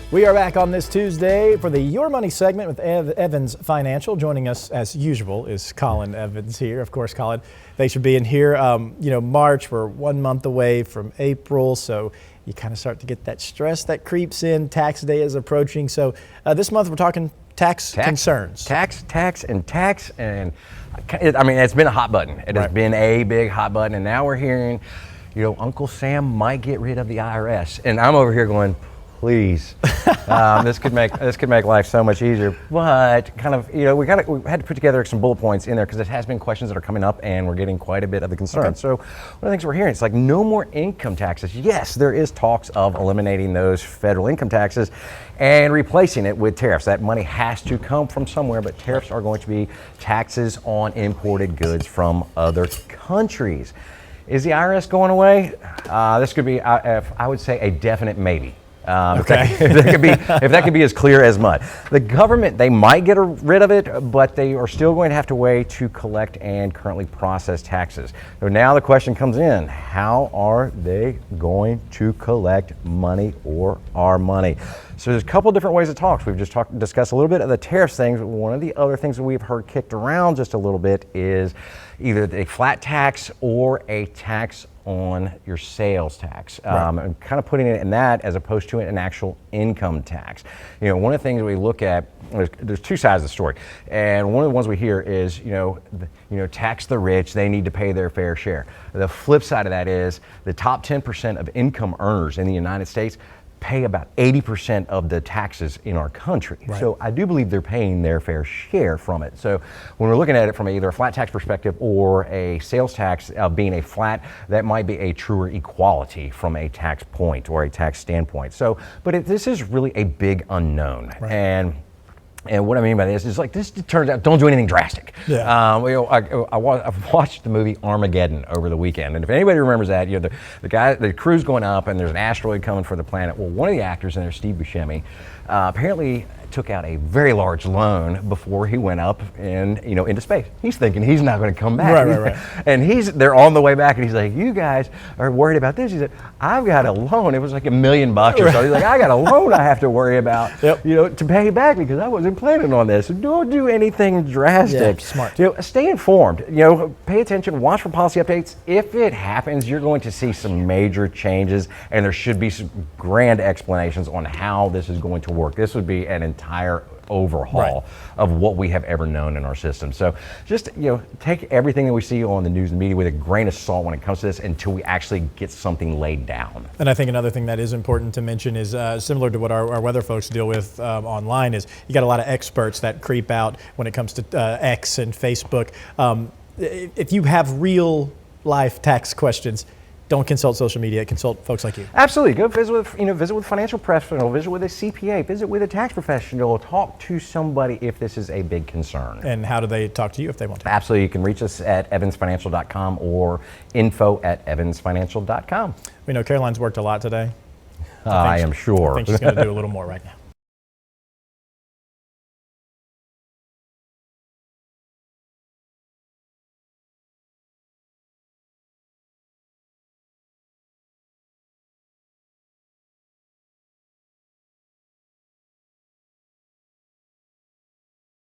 We are back on this Tuesday for the Your Money segment with Evans Financial. Joining us as usual is Colin Evans here. Of course, Colin, thanks for being here. March, we're 1 month away from April, so you kind of start to get that stress that creeps in. Tax day is approaching. So this month we're talking tax concerns. Tax, and it's been a hot button. It has been a big hot button, and now we're hearing, Uncle Sam might get rid of the IRS, and I'm over here going, please, this could make life so much easier. But we had to put together some bullet points in there because it has been questions that are coming up, and we're getting quite a bit of the concern. Okay. So one of the things we're hearing, it's like no more income taxes. Yes, there is talks of eliminating those federal income taxes and replacing it with tariffs. That money has to come from somewhere, but tariffs are going to be taxes on imported goods from other countries. Is the IRS going away? This could be, I would say, a definite maybe. If that could be as clear as mud. The government, they might get rid of it, but they are still going to have to wait to collect and currently process taxes. So now the question comes in, how are they going to collect money or our money? So there's a couple different ways of talks. We've just discussed a little bit of the tariffs things. One of the other things that we've heard kicked around just a little bit is either a flat tax or a tax on your sales tax, and kind of putting it in that as opposed to an actual income tax. One of the things we look at, there's two sides of the story, and one of the ones we hear is, tax the rich, they need to pay their fair share. The flip side of that is the top 10% of income earners in the United States pay about 80% of the taxes in our country. Right. So I do believe they're paying their fair share from it. So when we're looking at it from either a flat tax perspective or a sales tax being a flat, that might be a truer equality from a tax point or a tax standpoint. So, but this is really a big unknown. Right. And what I mean by this is this turns out, don't do anything drastic. Yeah. I watched the movie Armageddon over the weekend, and if anybody remembers that, the crew's going up and there's an asteroid coming for the planet. Well, one of the actors in there, Steve Buscemi, apparently took out a very large loan before he went up into space. He's thinking he's not going to come back. Right. And they're on the way back, and he's like, "You guys are worried about this." He said, "I've got a loan. It was like $1 million or so." He's like, "I got a loan I have to worry about, to pay back because I wasn't planning on this." So don't do anything drastic. Yeah, smart. Stay informed. Pay attention. Watch for policy updates. If it happens, you're going to see some major changes, and there should be some grand explanations on how this is going to work. This would be an entire overhaul of what we have ever known in our system. So just take everything that we see on the news and media with a grain of salt when it comes to this until we actually get something laid down. And I think another thing that is important to mention is similar to what our weather folks deal with online is you got a lot of experts that creep out when it comes to X and Facebook. If you have real life tax questions, don't consult social media. Consult folks like you. Absolutely. Go visit with financial professional. Visit with a CPA. Visit with a tax professional. Talk to somebody if this is a big concern. And how do they talk to you if they want to? Absolutely. You can reach us at evansfinancial.com or info@evansfinancial.com. We know Caroline's worked a lot today. I am sure. I think she's going to do a little more right now.